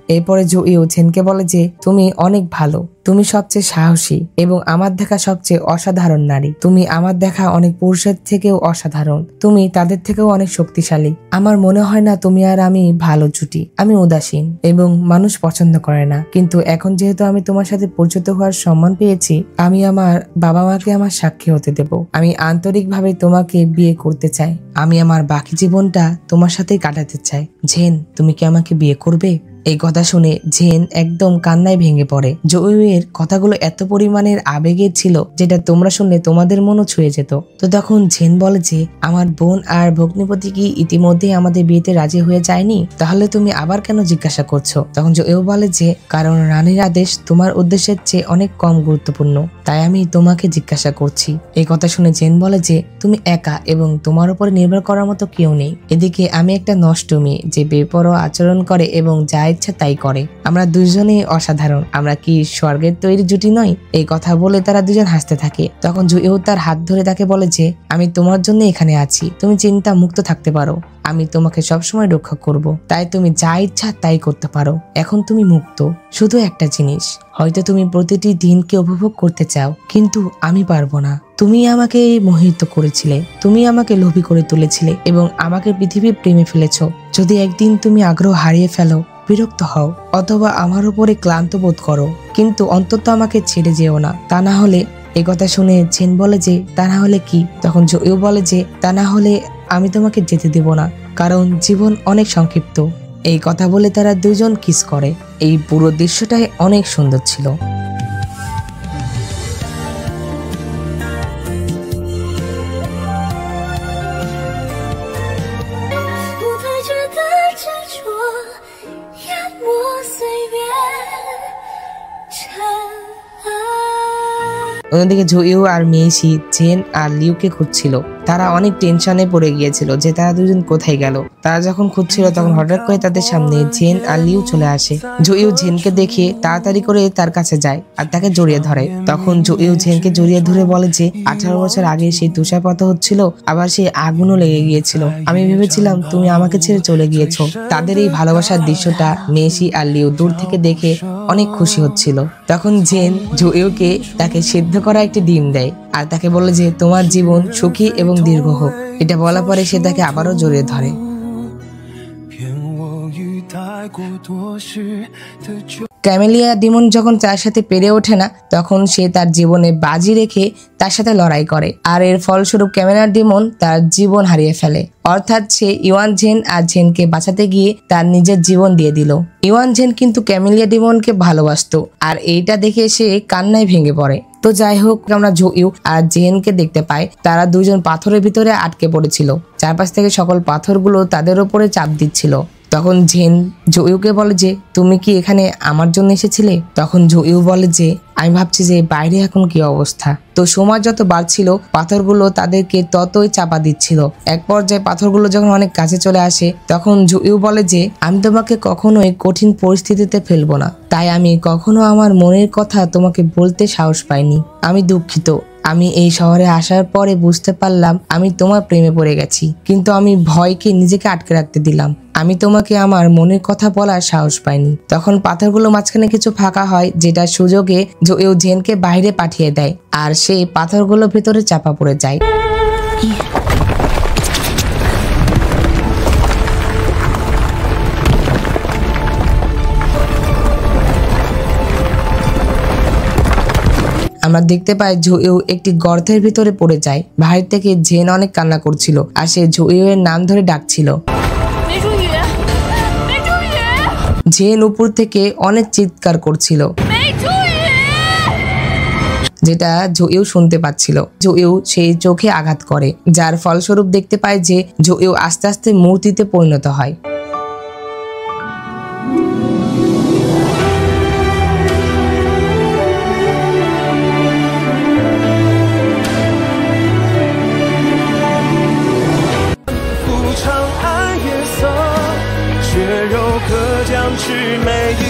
এরপরে জুইউ জেনকে বলে যে তুমি অনেক ভালো, তুমি সবচেয়ে সাহসী এবং আমার দেখা সবচেয়ে অসাধারণ নারী। তুমি আমার দেখা অনেক পুরুষের থেকেও অসাধারণ, তুমি তাদের থেকেও অনেক শক্তিশালী। আমার মনে হয় না তুমি আর আমি ভালো জুটি। আমি উদাসীন এবং মানুষ পছন্দ করে না, কিন্তু এখন যেহেতু আমি তোমার সাথে পরিচিত হওয়ার সম্মান পেয়েছি, আমি আমার বাবা মাকে আমার সাক্ষী হতে দেব। আমি আন্তরিকভাবে তোমাকে বিয়ে করতে চাই। আমি আমার বাকি জীবনটা তোমার সাথেই কাটাতে চাই। জেন, তুমি কি আমাকে বিয়ে করবে? এই কথা শুনে জেন একদম কান্নায় ভেঙে পড়ে। জুইয়ের কথাগুলো এত পরিমাণের আবেগের ছিল যেটা তোমরা শুনলে তোমাদের মনও ছুঁয়ে যেত। তো তখন জেন বলে যে আমার বোন আর ভগ্নিপতি কি ইতিমধ্যে আমাদের বিয়েতে রাজি হয়ে যায়নি? তাহলে তুমি আবার কেন জিজ্ঞাসা করছো? তখন জুইও বলে যে কারণ রানীর আদেশ তোমার উদ্দেশ্যের চেয়ে অনেক কম গুরুত্বপূর্ণ, তাই আমি তোমাকে জিজ্ঞাসা করছি। এই কথা শুনে জেন বলে যে তুমি একা এবং তোমার উপরে নির্ভর করার মতো কেউ নেই। এদিকে আমি একটা নষ্ট মেয়ে যে বেপরোয়া আচরণ করে এবং যা ইচ্ছা তাই করে। আমরা দুজনেই অসাধারণ, আমরা কি স্বর্গের তৈরি জুটি নই? এই কথা বলে তারা দুজন হাসতে থাকে। তখন জুইও তার হাত ধরে তাকে বলে যে আমি তোমার জন্য এখানে আছি, তুমি চিন্তা মুক্ত থাকতে পারো, আমি তোমাকে সবসময় রক্ষা করব, তাই তুমি যা ইচ্ছা তাই করতে পারো। এখন তুমি মুক্ত। শুধু একটা জিনিস, হয়তো তুমি প্রতিটি দিনকে উপভোগ করতে চাও, কিন্তু আমি পারবো না। তুমি আমাকে মোহিত করেছিলে, তুমি আমাকে লোভী করে তুলেছিলে এবং আমাকে পৃথিবীর প্রেমে ফেলেছ। যদি একদিন তুমি আগ্রহ হারিয়ে ফেলো, বিরক্ত হও অথবা আমার উপরে ক্লান্ত বোধ করো, কিন্তু অন্তত আমাকে ছেড়ে যেও না। তা না হলে এই কথা শুনে জেন বলে যে তা না হলে কি? তখন জুইও বলে যে তা না হলে আমি তোমাকে যেতে দেব না, কারণ জীবন অনেক সংক্ষিপ্ত। এই কথা বলে তারা দুজন কিস করে। এই পুরো দৃশ্যটাই অনেক সুন্দর ছিল। অন্যদিকে জুইউ আর মেইসি জেন আর লিউকে খুঁজছিল। তারা অনেক টেনশনে পড়ে গিয়েছিল যে তারা দুজন কোথায় গেল। তারা যখন খুঁজছিল তখন হঠাৎ করে তাদের সামনে জেন আর লিউ চলে আসে। জুইউ জেনকে দেখে তাড়াতাড়ি করে তার কাছে যায় আর তাকে জড়িয়ে ধরে। তখন জুইউ জেনকে জড়িয়ে ধরে বলে যে 18 বছর আগে সেই তুষারপাত হচ্ছিল, আবার সেই আগুনও লেগে গিয়েছিল। আমি ভেবেছিলাম তুমি আমাকে ছেড়ে চলে গিয়েছো। তাদের এই ভালোবাসার দৃশ্যটা মেইসি আর লিউ দূর থেকে দেখে অনেক খুশি হচ্ছিল। তখন জেন জুইউকে তাকে সিদ্ধ করা একটি ডিম দেয় আর তাকে বলে যে তোমার জীবন সুখী এবং দীর্ঘ হোক। এটা বলার পরে সে তাকে আবারও জড়িয়ে ধরে। ক্যামেলিয়া ডিমন যখন তার সাথে পেরে ওঠে না, তখন সে তার জীবনে বাজি রেখে তার সাথে লড়াই করে, আর এর ফলস্বরূপ ক্যামেলিয়া ডিমন তার জীবন হারিয়ে ফেলে। অর্থাৎ সে ইওয়ান জেন আর জেনকে বাঁচাতে গিয়ে তার নিজের জীবন দিয়ে দিল। ইওয়ান জেন কিন্তু ক্যামেলিয়া ডিমনকে ভালোবাসতো, আর এইটা দেখে সে কান্নায় ভেঙে পড়ে। তো যাই হোক, আমরা জুইউ আর জেনকে দেখতে পাই তারা দুজন পাথরের ভিতরে আটকে পড়েছিল। চারপাশ থেকে সকল পাথরগুলো তাদের উপরে চাপ দিচ্ছিল। তখন জেন জুইউকে বলে যে তুমি কি এখানে আমার জন্য এসেছিলে? তখন জুইউ বলে যে আমি ভাবছি যে বাইরে এখন কি অবস্থা। তো সময় যত বাড়ছিল পাথরগুলো তাদেরকে ততই চাপা দিচ্ছিল। এক পর্যায়ে পাথরগুলো যখন অনেক কাছে চলে আসে, তখন জুইউ বলে যে আমি তোমাকে কখনোই কঠিন পরিস্থিতিতে ফেলবো না, তাই আমি কখনো আমার মনের কথা তোমাকে বলতে সাহস পাইনি। আমি দুঃখিত। আমি এই শহরে আসার পরে বুঝতে পারলাম আমি তোমার প্রেমে পড়ে গেছি, কিন্তু আমি ভয়কে নিজেকে আটকে রাখতে দিলাম। আমি তোমাকে আমার মনের কথা বলার সাহস পাইনি। তখন পাথরগুলো মাঝখানে কিছু ফাঁকা হয়, যেটা সুযোগে জুইউ জেনকে বাইরে পাঠিয়ে দেয় আর সে পাথরগুলোর ভেতরে চাপা পড়ে যায়। আমরা দেখতে পাই জুইউ একটি গর্তের ভিতরে পড়ে যায়। বাহির থেকে জেন অনেক কান্না করছিল আর সে জুইউ এর নাম ধরে ডাকছিল। জেন উপর থেকে অনেক চিৎকার করছিল, যেটা জুইউ শুনতে পাচ্ছিল। জুইউ সেই চোখে আঘাত করে, যার ফলস্বরূপ দেখতে পায় যে জুইউ আস্তে আস্তে মূর্তিতে পরিণত হয়।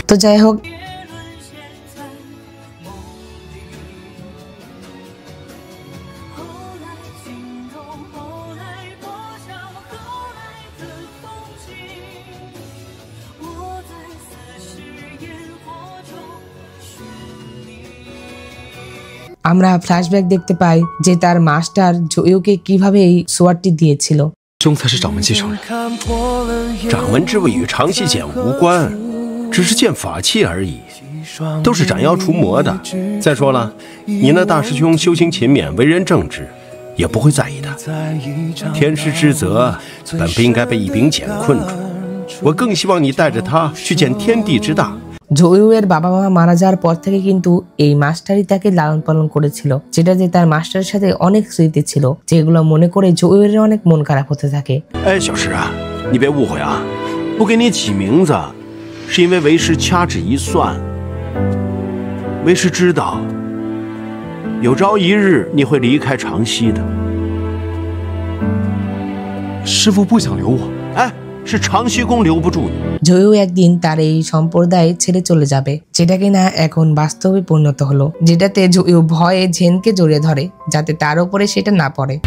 তো যাই হোক, আমরা ফ্ল্যাশব্যাক দেখতে পাই যে তার মাস্টার জুইউকে কিভাবে এই সোয়ার্ডটি দিয়েছিল। 兄才是掌门继承人，掌门之位与长系剑无关，只是剑法器而已，都是斩妖除魔的。再说了，你那大师兄修行勤勉，为人正直，也不会在意的。天师之责本不应该被一柄剑困住，我更希望你带着他去见天地之大。 জুইউয়ের বাবা মা মারা যাওয়ার পর থেকে কিন্তু এই মাস্টারই তাকে লালন পালন করেছিল, যেটা যে তার মাস্টারের সাথে অনেক স্মৃতি ছিল, যেগুলো মনে করে জুইউয়ের অনেক মন খারাপ হতে থাকে।哎，小石啊，你别误会啊，不给你起名字，是因为为师掐指一算，为师知道，有朝一日你会离开长溪的。师傅不想留我。哎。 是长溪宫留不住你。জুইউ একদিন তার এই সম্প্রদায় ছেড়ে চলে যাবে, যেটা কিনা এখন বাস্তবে পরিণত হলো, যেটাতে জুইউ ভয়ে জেনকে জড়িয়ে ধরে যাতে তার উপরে সেটা না পড়ে।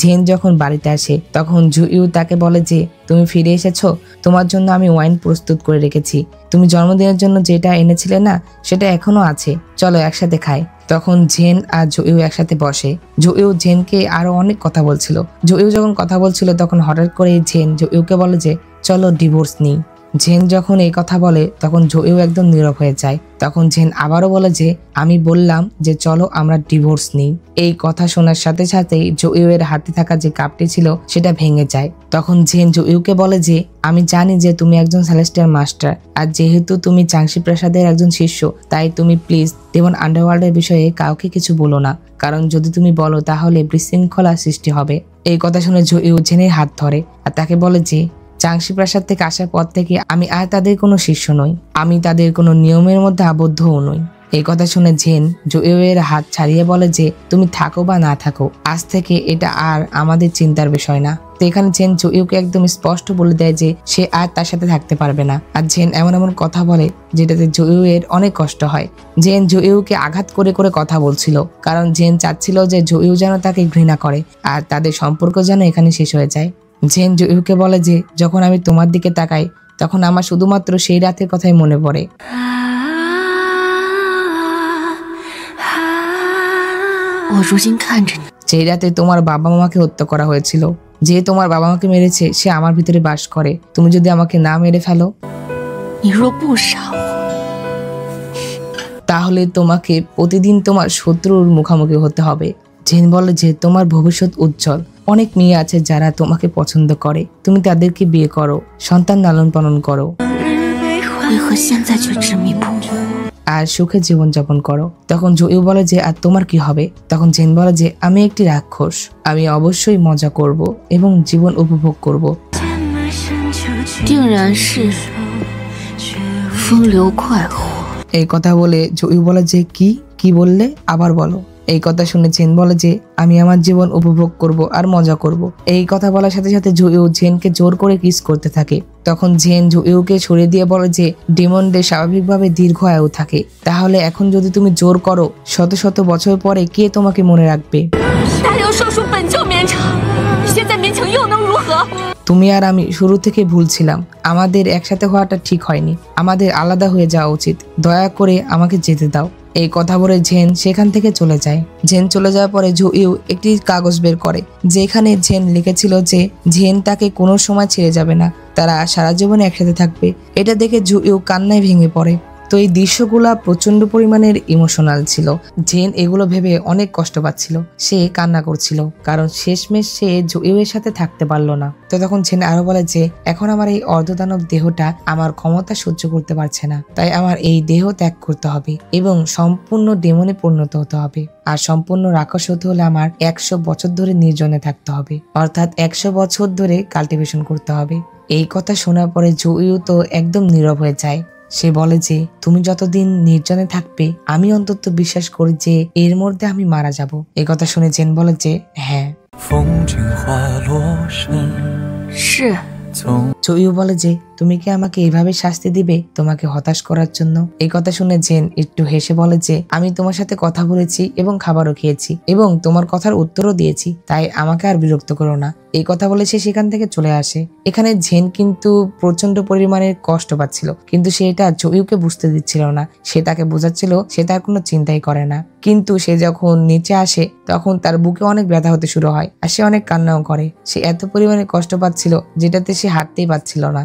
জেন যখন বাড়িতে আসে তখন জুইউ তাকে বলে যে তুমি ফিরে এসেছো, তোমার জন্য আমি ওয়াইন প্রস্তুত করে রেখেছি, তুমি জন্মদিনের জন্য যেটা এনেছিলে না সেটা এখনো আছে, চলো একসাথে খাই। তখন জেন আর জুইউ একসাথে বসে। জুইউ জেনকে আরো অনেক কথা বলছিল। জুইউ যখন কথা বলছিল তখন হঠাৎ করে জেন জুইউকে বলে যে চলো ডিভোর্স নিই। জেন যখন এই কথা বলে তখন জুইউ একদম নীরব হয়ে যায়। তখন জেন আবারও বলে যে আমি বললাম যে চলো আমরা ডিভোর্স নিই। এই কথা শোনার সাথে সাথেই জুইউ এর হাতে থাকা যে কাপটি ছিল সেটা ভেঙে যায়। তখন জেন জুইউকে বলে যে আমি জানি যে তুমি একজন সেলেস্টিয়াল মাস্টার, আর যেহেতু তুমি চাংশি প্রাসাদের একজন শিষ্য, তাই তুমি প্লিজ ডেমন আন্ডারওয়ার্ল্ডের বিষয়ে কাউকে কিছু বলো না, কারণ যদি তুমি বলো তাহলে বিশৃঙ্খলা সৃষ্টি হবে। এই কথা শুনে জুইউ জেনের হাত ধরে আর তাকে বলে যে চাংশি প্রাসাদ থেকে আসার পর থেকে আমি আর তাদের কোনো শিষ্য নই, আমি তাদের কোনো নিয়মের মধ্যে আবদ্ধও নই। এই কথা শুনে জেন জুইউ এর হাত ছাড়িয়ে বলে যে তুমি থাকো বা না থাকো, আজ থেকে এটা আর আমাদের চিন্তার বিষয় না। তো এখানে জেন জুইউকে একদম স্পষ্ট বলে দেয় যে সে আর তার সাথে থাকতে পারবে না। আর জেন এমন এমন কথা বলে যেটাতে জুইউ এর অনেক কষ্ট হয়। জেন জুইউকে আঘাত করে করে কথা বলছিল, কারণ জেন চাচ্ছিল যে জুইউ যেন তাকে ঘৃণা করে আর তাদের সম্পর্ক যেন এখানে শেষ হয়ে যায়। জেন জুইউকে বলে যে যখন আমি তোমার দিকে তাকাই তখন আমার শুধুমাত্র সেই রাতের কথাই মনে পড়ে। সেই রাতে তোমার বাবা মাকে হত্যা করা হয়েছিল, যে তোমার বাবা মাকে মেরেছে সে আমার ভিতরে বাস করে, তুমি যদি আমাকে না মেরে ফেলো তাহলে তোমাকে প্রতিদিন তোমার শত্রুর মুখোমুখি হতে হবে। জেন বলে যে তোমার ভবিষ্যৎ উজ্জ্বল, অনেক মেয়ে আছে যারা তোমাকে পছন্দ করে, তুমি তাদেরকে বিয়ে করো, সন্তান লালন পালন করো আর সুখে জীবনযাপন করো। তখন জুইউ বলে যে আর তোমার কি হবে? তখন জেন বলে যে আমি একটি রাক্ষস, আমি অবশ্যই মজা করব এবং জীবন উপভোগ করব। এই কথা বলে জুইউ বলে যে কি বললে, আবার বলো। এই কথা শুনে জেন বলে যে আমি আমার জীবন উপভোগ করব আর মজা করব। এই কথা বলার সাথে সাথে জুইউ জেনকে জোর করে কিস করতে থাকে। তখন জেন জুইউকে সরিয়ে দিয়ে বলে যে ডেমনদের স্বাভাবিকভাবে দীর্ঘ আয়ু থাকে, তাহলে এখন যদি তুমি জোর করো শত শত বছর পরে কে তোমাকে মনে রাখবে? তুমি আর আমি শুরু থেকে ভুল ছিলাম, আমাদের একসাথে হওয়াটা ঠিক হয়নি, আমাদের আলাদা হয়ে যাওয়া উচিত, দয়া করে আমাকে যেতে দাও। এই কথা বলে জেন সেখান থেকে চলে যায়। জেন চলে যাওয়ার পরে জুইউ একটি কাগজ বের করে, যেখানে জেন লিখেছিল যে জেন তাকে কোনো সময় ছেড়ে যাবে না, তারা সারা জীবনে একসাথে থাকবে। এটা দেখে জুইউ কান্নায় ভেঙে পড়ে। তো এই দৃশ্যগুলা প্রচন্ড পরিমাণের ইমোশনাল ছিল। জেন এগুলো ভেবে অনেক কষ্ট পাচ্ছিল, সে কান্না করছিল, কারণ শেষমেশ সে জুইউ এর সাথে থাকতে পারলো না। তো তখন জেন আরো বলে যে এখন আমার এই অর্ধদানব দেহটা আমার ক্ষমতা সহ্য করতে পারছে না, তাই আমার এই দেহ ত্যাগ করতে হবে এবং সম্পূর্ণ ডেমনে পরিণত হতে হবে। আর সম্পূর্ণ রাক্ষস হতে হলে আমার 100 বছর ধরে নির্জনে থাকতে হবে, অর্থাৎ 100 বছর ধরে কাল্টিভেশন করতে হবে। এই কথা শোনার পরে জুইউ তো একদম নীরব হয়ে যায়। সে বলে যে তুমি যতদিন নির্জনে থাকবে আমি অন্তত বিশ্বাস করি যে এর মধ্যে আমি মারা যাব। এই কথা শুনে জেন বলে যে হ্যাঁ। জুইউ বলে যে তুমি কি আমাকে এইভাবে শাস্তি দিবে তোমাকে হতাশ করার জন্য? এই কথা শুনে জেন একটু হেসে বলে যে আমি তোমার সাথে কথা বলেছি এবং খাবারও খেয়েছি এবং তোমার কথার উত্তরও দিয়েছি, তাই আমাকে আর বিরক্ত করো না। এই কথা বলে সে সেখান থেকে চলে আসে। এখানে জেন কিন্তু প্রচন্ড পরিমাণে কষ্ট পাচ্ছিল, কিন্তু সে এটা জুইউকে বুঝতে দিচ্ছিল না। সে তাকে বোঝাচ্ছিল সে তার কোনো চিন্তাই করে না, কিন্তু সে যখন নিচে আসে তখন তার বুকে অনেক ব্যথা হতে শুরু হয় আর সে অনেক কান্নাও করে। সে এত পরিমাণে কষ্ট পাচ্ছিল যেটাতে সে হাঁটতেই পারছিল না।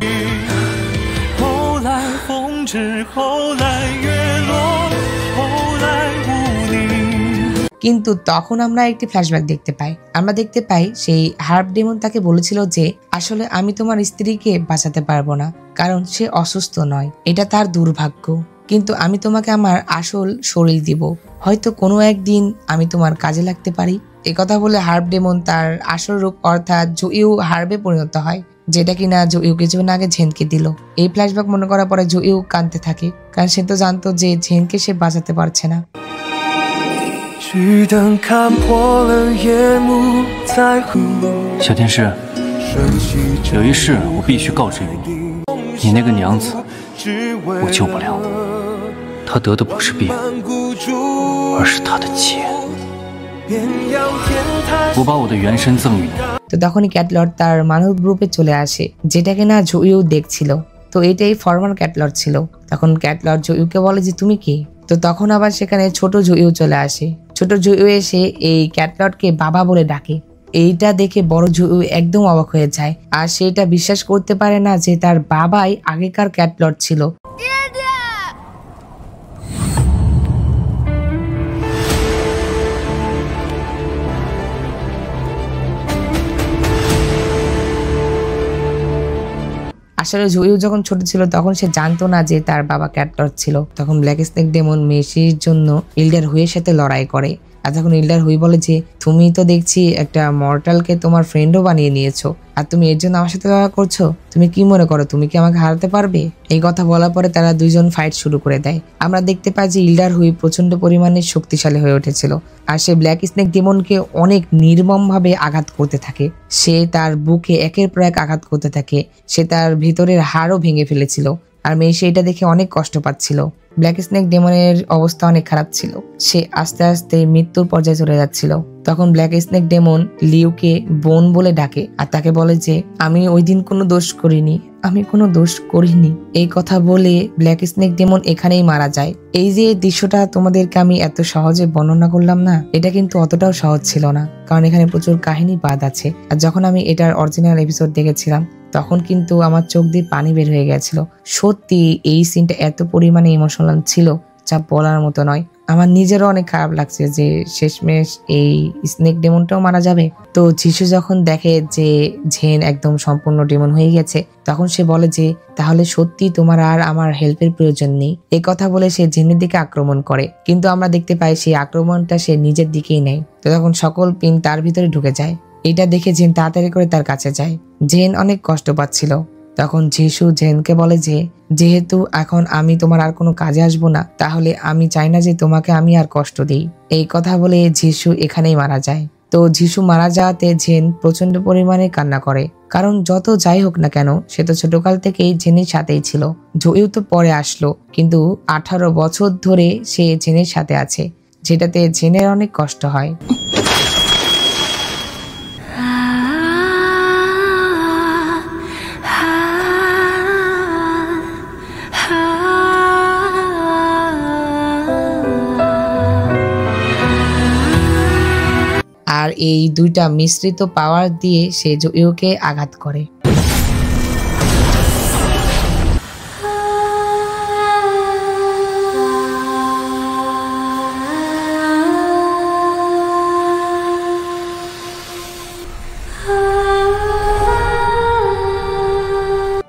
কিন্তু তখন আমরা একটি ফ্ল্যাশব্যাক দেখতে পাই। আমরা দেখতে পাই সেই হার্ব ডেমন তাকে বলেছিল যে আসলে আমি তোমার স্ত্রীকে বাঁচাতে পারবো না, কারণ সে অসুস্থ নয়, এটা তার দুর্ভাগ্য, কিন্তু আমি তোমাকে আমার আসল শরীর দিব, হয়তো কোনো একদিন আমি তোমার কাজে লাগতে পারি। এই কথা বলে হার্ব ডেমন তার আসল রূপ অর্থাৎ জুইউ হার্বে পরিণত হয়, যেটা কিনা জুইউ কিছুদিন আগে ঝেনকে দিল। এই ফ্ল্যাশব্যাক মনে করার পরে জুইউ কাঁদতে থাকে, কারণ সে তো জানতো যে ঝেনকে সে বাঁচাতে পারছে না।小天使，有一事我必须告知于你，你那个娘子，我救不了，她得的不是病，而是她的钱。我把我的原身赠予你。তো তখনই ক্যাটলর্ড তার মানব রূপে চলে আসে, যেটা কিনা জুইউ দেখছিল। তো এটাই ফর্মাল ক্যাটলর্ড ছিল। তখন ক্যাটলর্ড জুইউকে বলে যে তুমি কি? তো তখন আবার সেখানে ছোট জুইউ চলে আসে। ছোট জুইউ এসে এই ক্যাটলর্ডকে বাবা বলে ডাকে। এইটা দেখে বড় জুইউ একদম অবাক হয়ে যায়, আর সেটা বিশ্বাস করতে পারে না যে তার বাবাই আগেকার ক্যাটলর্ড ছিল। আসলে জুইউ যখন ছোট ছিল তখন সে জানতো না যে তার বাবা ক্যাটলর্ড ছিল। তখন ব্ল্যাক স্নেক ডেমন মেসির জন্য ইল্ডার হুইয়ের সাথে লড়াই করে। আর তখন ইল্ডার হুই বলে যে তুমি তো দেখছি একটা মর্টালকে তোমার ফ্রেন্ডও বানিয়ে নিয়েছো, আর তুমি এর জন্য আমার সাথে লড়াই করছো? তুমি কি মনে করো তুমি কি আমাকে হারাতে পারবে? এই কথা বলার পরে তারা দুইজন ফাইট শুরু করে দেয়। আমরা দেখতে পাই যে ইল্ডার হুই প্রচন্ড পরিমাণে শক্তিশালী হয়ে উঠেছিল, আর সে ব্ল্যাক স্নেক ডেমনকে অনেক নির্মম ভাবে আঘাত করতে থাকে। সে তার বুকে একের পর এক আঘাত করতে থাকে। সে তার ভিতরের হাড়ও ভেঙে ফেলেছিল, আর মেসি এটা দেখে অনেক কষ্ট পাচ্ছিল। ব্ল্যাক স্নেক ডেমনের অবস্থা অনেক খারাপ ছিল, সে আস্তে আস্তে মৃত্যুর পর্যায়ে চলে যাচ্ছিল। তখন ব্ল্যাক স্নেক ডেমন লিউকে বোন বলে ডাকে, আর তাকে বলে যে আমি ওই দিন কোনো দোষ করিনি, আমি কোনো দোষ করিনি। এই কথা বলে ব্ল্যাক স্নেক ডেমন এখানেই মারা যায়। এই যে দৃশ্যটা তোমাদেরকে আমি এত সহজে বর্ণনা করলাম না, এটা কিন্তু অতটাও সহজ ছিল না, কারণ এখানে প্রচুর কাহিনী বাদ আছে। আর যখন আমি এটার অরিজিনাল এপিসোড দেখেছিলাম তখন কিন্তু আমার চোখ দিয়ে পানি বের হয়ে গেছিল। সত্যি এই সিনটা এত পরিমাণে ইমোশনাল ছিল যা বলার মতো নয়। আমার নিজেরও অনেক খারাপ লাগছে যে শেষমেশ এই স্নেক ডেমনটাও মারা যাবে। তো যিশু যখন দেখে যে ঝেন একদম সম্পূর্ণ ডেমন হয়ে গেছে, তখন সে বলে যে তাহলে সত্যি তোমার আর আমার হেল্পের প্রয়োজন নেই। এই কথা বলে সে ঝেনের দিকে আক্রমণ করে, কিন্তু আমরা দেখতে পাই সেই আক্রমণটা সে নিজের দিকেই নেয়। তো তখন সকল পিন তার ভিতরে ঢুকে যায়। এটা দেখে জেন তাড়াতাড়ি করে তার কাছে যায়। জেন অনেক কষ্ট পাচ্ছিল। তখন যিশু জেনকে বলে যে যেহেতু এখন আমি তোমার আর কোনো কাজে আসবো না, তাহলে আমি চাই না যে তোমাকে আমি আর কষ্ট দিই। এই কথা বলে যিশু এখানেই মারা যায়। তো যিশু মারা যাওয়াতে জেন প্রচন্ড পরিমাণে কান্না করে, কারণ যত যাই হোক না কেন সে তো ছোটকাল থেকেই জেনের সাথেই ছিল। জুইউ তো পরে আসলো, কিন্তু 18 বছর ধরে সে জেনের সাথে আছে, যেটাতে জেনের অনেক কষ্ট হয়। আর এই দুইটা মিশ্রিত পাওয়ার দিয়ে সে জুইউকে আঘাত করে।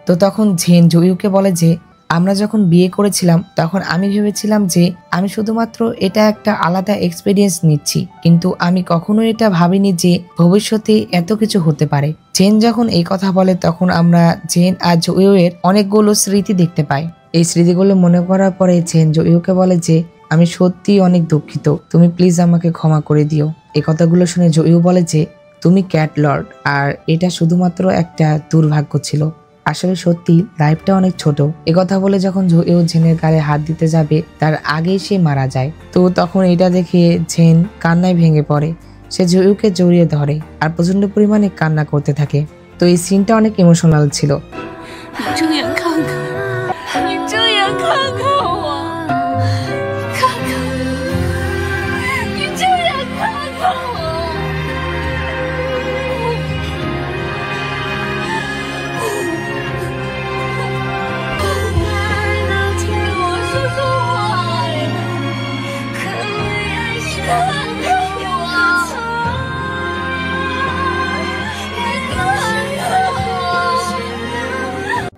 তো তখন ঝেন জুইউকে বলে যে আমরা যখন বিয়ে করেছিলাম তখন আমি ভেবেছিলাম যে আমি শুধুমাত্র এটা একটা আলাদা এক্সপেরিয়েন্স নিচ্ছি, কিন্তু আমি কখনো এটা ভাবিনি যে ভবিষ্যতে এত কিছু হতে পারে। জেন যখন এই কথা বলে তখন আমরা জেন আর জুইউয়ের অনেকগুলো স্মৃতি দেখতে পাই। এই স্মৃতিগুলো মনে করার পরে জেন জুইউকে বলে যে আমি সত্যি অনেক দুঃখিত, তুমি প্লিজ আমাকে ক্ষমা করে দিও। এই কথাগুলো শুনে জুইউ বলে যে তুমি ক্যাট লর্ড, আর এটা শুধুমাত্র একটা দুর্ভাগ্য ছিল। আসলে সত্যি লাইফটা অনেক ছোট। একথা বলে যখন জুইও ঝেনের গায়ে হাত দিতে যাবে তার আগেই সে মারা যায়। তো তখন এটা দেখে ঝেন কান্নায় ভেঙে পড়ে। সে জুইকে জড়িয়ে ধরে আর প্রচন্ড পরিমাণে কান্না করতে থাকে। তো এই সিনটা অনেক ইমোশনাল ছিল।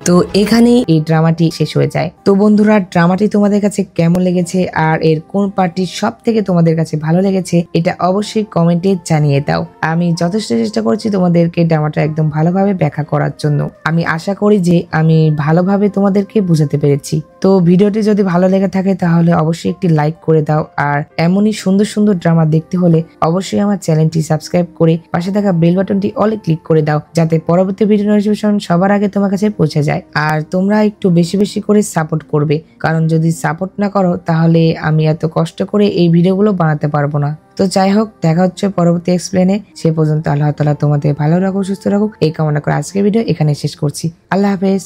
তো এখানেই এই ড্রামাটি শেষ হয়ে যায়। তো বন্ধুরা, ড্রামাটি তোমাদের কাছে কেমন লেগেছে আর এর কোন পার্টটি সব থেকে তোমাদের কাছে ভালো লেগেছে এটা অবশ্যই কমেন্টে জানিয়ে দাও। আমি যথেষ্ট চেষ্টা করছি তোমাদেরকে ড্রামাটা একদম ভালোভাবে ব্যাখ্যা করার জন্য। আমি আশা করি যে আমি ভালোভাবে তোমাদেরকে বুঝাতে পেরেছি। তো ভিডিওটি যদি ভালো লেগে থাকে তাহলে অবশ্যই একটি লাইক করে দাও, আর এমনই সুন্দর সুন্দর ড্রামা দেখতে হলে অবশ্যই আমার চ্যানেলটি সাবস্ক্রাইব করে পাশে থাকা বেল বাটনটি অলে ক্লিক করে দাও, যাতে পরবর্তী ভিডিও নোটিফিকেশন সবার আগে তোমার কাছে পৌঁছে যায়। আর তোমরা একটু বেশি বেশি করে সাপোর্ট করবে, কারণ যদি সাপোর্ট না করো তাহলে আমি এত কষ্ট করে এই ভিডিওগুলো বানাতে পারবো না। তো যাই হোক, দেখা হচ্ছে পরবর্তী এক্সপ্লেনে। সে পর্যন্ত আল্লাহ তাআলা তোমাদের ভালো রাখুক, সুস্থ রাখুক এই কামনা করে আজকের ভিডিও এখানে শেষ করছি। আল্লাহ হাফেজ।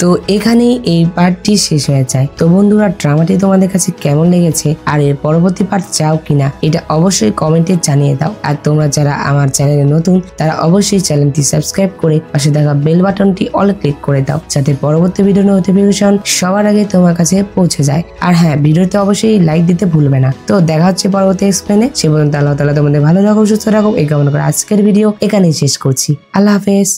তো এখানেই এই পার্টটি শেষ হয়ে যায়। তো বন্ধুরা, ড্রামাটি তোমাদের কাছে কেমন লেগেছে আর এর পরবর্তী পার্ট চাও কিনা এটা অবশ্যই কমেন্টে জানিয়ে দাও। আর তোমরা যারা আমার চ্যানেলে নতুন তারা অবশ্যই চ্যানেলটি সাবস্ক্রাইব করে পাশে থাকা বেল বাটনটি অলে ক্লিক করে দাও, যাতে পরবর্তী ভিডিও নোটিফিকেশন সবার আগে তোমার কাছে পৌঁছে যায়। আর হ্যাঁ, ভিডিওতে অবশ্যই লাইক দিতে ভুলবে না। তো দেখা হচ্ছে পরবর্তী এক্সপ্লেনে। সে পর্যন্ত আল্লাহ তাআলা তোমাদের ভালো রাখুক, সুস্থ রাখুক এই কামনা করে আজকের ভিডিও এখানেই শেষ করছি। আল্লাহ হাফেজ।